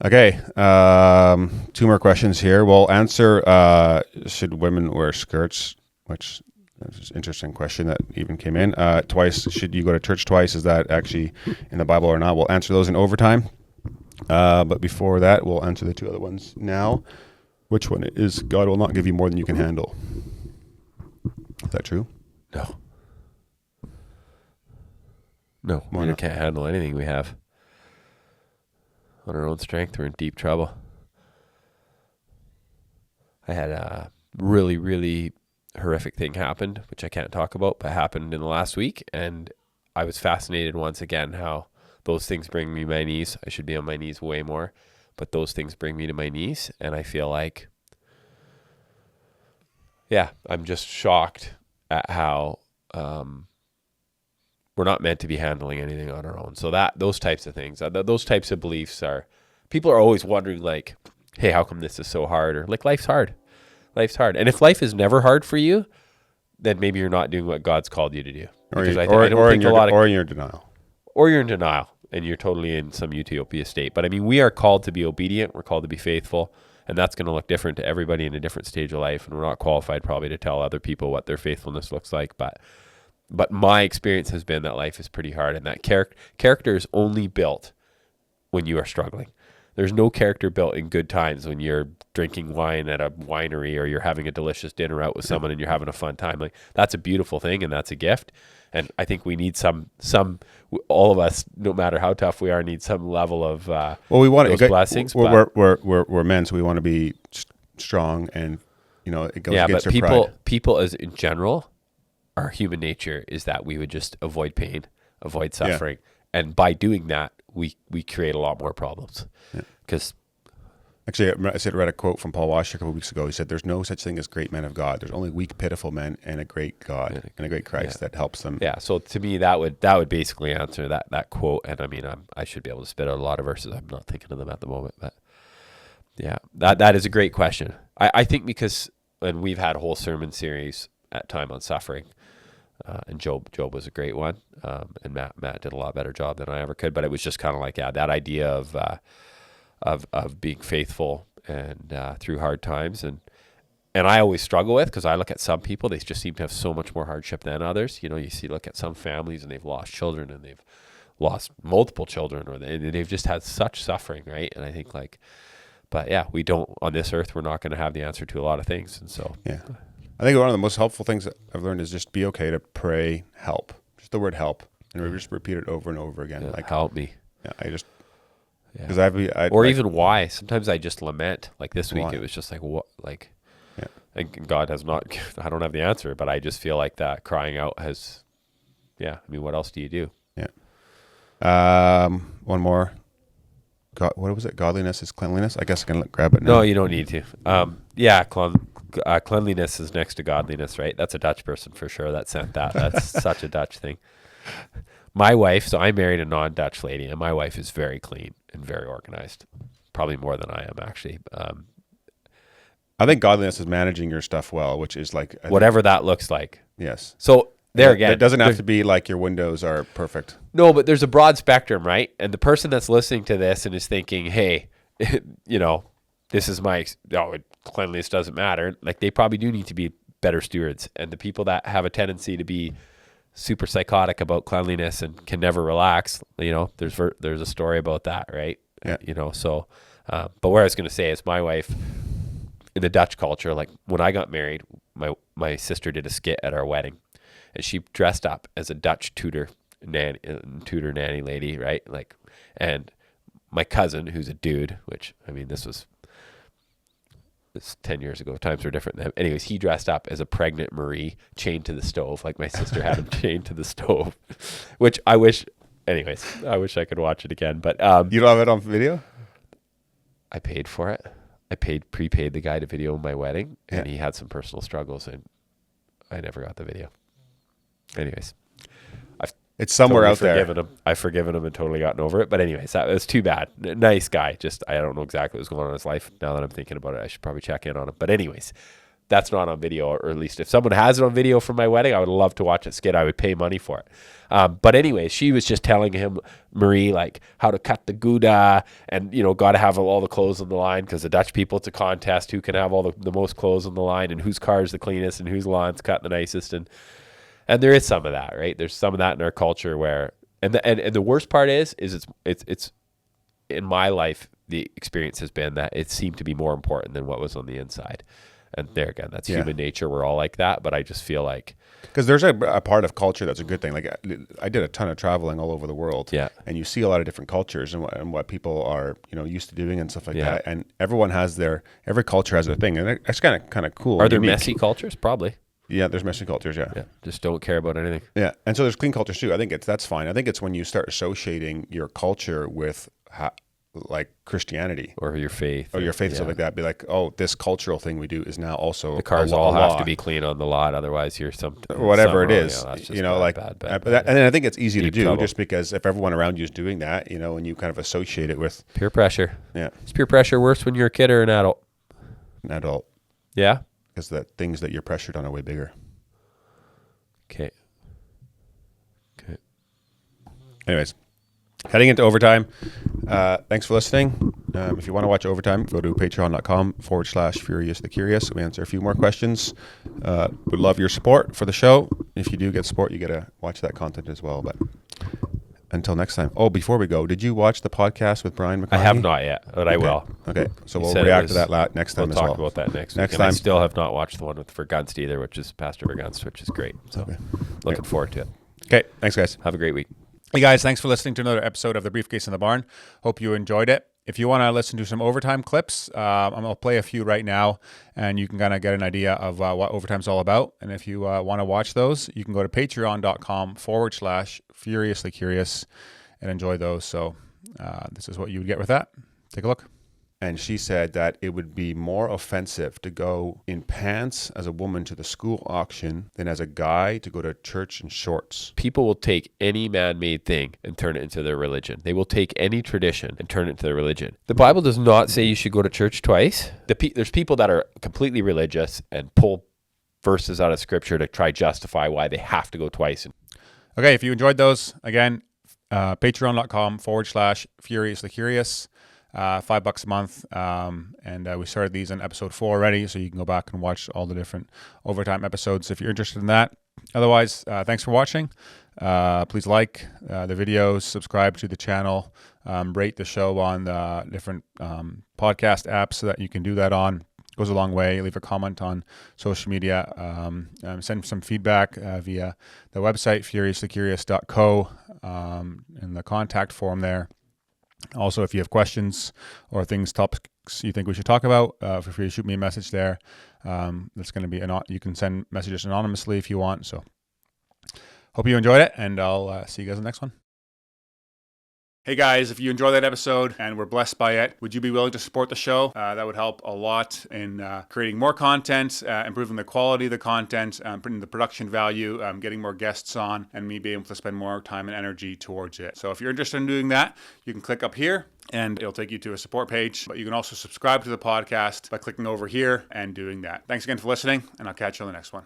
Okay, two more questions here. We'll answer, should women wear skirts, which is an interesting question that even came in. Twice, should you go to church twice? Is that actually in the Bible or not? We'll answer those in overtime. But before that, we'll answer the two other ones now. Which one is God will not give you more than you can handle? Is that true? No. No, we can't handle anything we have. On our own strength, we're in deep trouble. I had a really, really horrific thing happened, which I can't talk about, but happened in the last week. And I was fascinated once again how those things bring me to my knees. I should be on my knees way more, but those things bring me to my knees. And I feel like, I'm just shocked at how we're not meant to be handling anything on our own. So those types of things, those types of beliefs people are always wondering like, hey, how come this is so hard? Or like, life's hard. Life's hard. And if life is never hard for you, then maybe you're not doing what God's called you to do. Or you're in denial. Or you're in denial and you're totally in some utopia state. But I mean, we are called to be obedient. We're called to be faithful. And that's going to look different to everybody in a different stage of life. And we're not qualified probably to tell other people what their faithfulness looks like. But my experience has been that life is pretty hard, and that character is only built when you are struggling. There's no character built in good times when you're drinking wine at a winery or you're having a delicious dinner out with someone and you're having a fun time. Like, that's a beautiful thing and that's a gift. And I think we need some all of us, no matter how tough we are, need some level of we want those blessings. We're men, so we want to be strong, and it goes against our pride. People as in general, our human nature is that we would just avoid pain, avoid suffering. Yeah. And by doing that, we create a lot more problems. Because actually, I read a quote from Paul Washer a couple of weeks ago. He said, there's no such thing as great men of God. There's only weak, pitiful men and a great God and a great Christ that helps them. Yeah. So to me, that would basically answer that quote. And I mean, I should be able to spit out a lot of verses. I'm not thinking of them at the moment, but yeah, that is a great question. I think because, and we've had a whole sermon series at Time on Suffering. And Job was a great one. And Matt did a lot better job than I ever could, but it was just kind of like, that idea of being faithful and through hard times. And I always struggle with, because I look at some people, they just seem to have so much more hardship than others. Look at some families and they've lost children and they've lost multiple children, or they've just had such suffering. Right. And I think we don't, on this earth, we're not going to have the answer to a lot of things. And so, I think one of the most helpful things that I've learned is just be okay to pray help. Just the word help. And we just repeat it over and over again. Like, help me. Yeah, because even why. Sometimes I just lament. Like this week, it was just like, what? Like, and God has not, I don't have the answer, but I just feel like that crying out has, I mean, what else do you do? Yeah. One more. What was it? Godliness is cleanliness? I guess I can grab it now. No, you don't need to. Cleanliness is next to godliness, right? That's a Dutch person for sure that sent that. That's such a Dutch thing. My wife, so I married a non-Dutch lady, and my wife is very clean and very organized, probably more than I am actually. I think godliness is managing your stuff well, which is like whatever that looks like. Yes. So again, it doesn't have to be like your windows are perfect. No, but there's a broad spectrum, right? And the person that's listening to this and is thinking, hey, this is cleanliness doesn't matter. Like, they probably do need to be better stewards. And the people that have a tendency to be super psychotic about cleanliness and can never relax, there's a story about that, right? Yeah. But what I was going to say is, my wife, in the Dutch culture, like when I got married, my sister did a skit at our wedding, and she dressed up as a Dutch tutor nanny lady, right? Like, and my cousin, who's a dude, which, I mean, this 10 years ago, times were different then. Anyways, he dressed up as a pregnant Marie chained to the stove. Like, my sister had him chained to the stove, which I wish I could watch it again. But you don't have it on video? I paid for it. I prepaid the guy to video my wedding, and he had some personal struggles, and I never got the video. Anyways, it's somewhere out there. I've forgiven him and totally gotten over it. But anyways, that was too bad. Nice guy. Just, I don't know exactly what was going on in his life. Now that I'm thinking about it, I should probably check in on him. But anyways, That's not on video, or at least if someone has it on video from my wedding, I would love to watch it skit. I would pay money for it. But anyway, she was just telling him, Marie, like how to cut the Gouda and, got to have all the clothes on the line because the Dutch people, it's a contest who can have all the most clothes on the line and whose car is the cleanest and whose lawn's cut the nicest. And there is some of that, right? There's some of that in our culture where, and the worst part is it's in my life, the experience has been that it seemed to be more important than what was on the inside. And there again, that's human nature. We're all like that. But I just feel like, because there's a part of culture that's a good thing. Like I did a ton of traveling all over the world, and you see a lot of different cultures and what people are used to doing and stuff like that. And everyone has every culture has their thing, and it's kind of cool. Are there messy cultures? Probably. Yeah, there's messy cultures. Yeah, just don't care about anything. Yeah, and so there's clean cultures too. I think that's fine. I think it's when you start associating your culture with like Christianity or your faith stuff like that. Be like, oh, this cultural thing we do is now also the cars all have to be clean on the lot, otherwise you're whatever it is. Bad, and then I think it's easy to do trouble. Just because if everyone around you is doing that, and you kind of associate it with peer pressure. Yeah, is peer pressure worse when you're a kid or an adult? An adult. Yeah, because the things that you're pressured on are way bigger. Okay. Anyways. Heading into overtime. Thanks for listening. If you want to watch overtime, go to patreon.com/Furious the Curious. We answer a few more questions. Would love your support for the show. If you do get support, you get to watch that content as well. But until next time. Oh, before we go, did you watch the podcast with Brian McCarthy? I have not yet, but I will. Okay, so we'll react to that next time as well. We'll talk about that next time. I still have not watched the one with Vergunst either, which is Pastor Vergunst, which is great. So looking forward to it. Okay, thanks guys. Have a great week. Hey guys, thanks for listening to another episode of the Briefcase in the Barn. Hope you enjoyed it. If you want to listen to some overtime clips, I'm going to play a few right now, and you can kind of get an idea of what overtime's all about. And if you want to watch those, you can go to patreon.com/Furiously Curious and enjoy those. So this is what you would get with that. Take a look. And she said that it would be more offensive to go in pants as a woman to the school auction than as a guy to go to church in shorts. People will take any man-made thing and turn it into their religion. They will take any tradition and turn it into their religion. The Bible does not say you should go to church twice. There's people that are completely religious and pull verses out of scripture to try justify why they have to go twice. Okay, if you enjoyed those, again, patreon.com/Furiously Curious. $5 a month, and we started these in episode 4 already, so you can go back and watch all the different overtime episodes if you're interested in that. Otherwise, thanks for watching. Please like the videos, subscribe to the channel, rate the show on the different podcast apps so that you can do that on. It goes a long way. Leave a comment on social media. Send some feedback via the website, furiouslycurious.co, in the contact form there. Also, if you have questions or topics you think we should talk about, feel free to shoot me a message there. That's going to be you can send messages anonymously if you want. So, hope you enjoyed it, and I'll see you guys in the next one. Hey guys, if you enjoyed that episode and were blessed by it, would you be willing to support the show? That would help a lot in creating more content, improving the quality of the content, putting the production value, getting more guests on, and me being able to spend more time and energy towards it. So if you're interested in doing that, you can click up here and it'll take you to a support page. But you can also subscribe to the podcast by clicking over here and doing that. Thanks again for listening, and I'll catch you on the next one.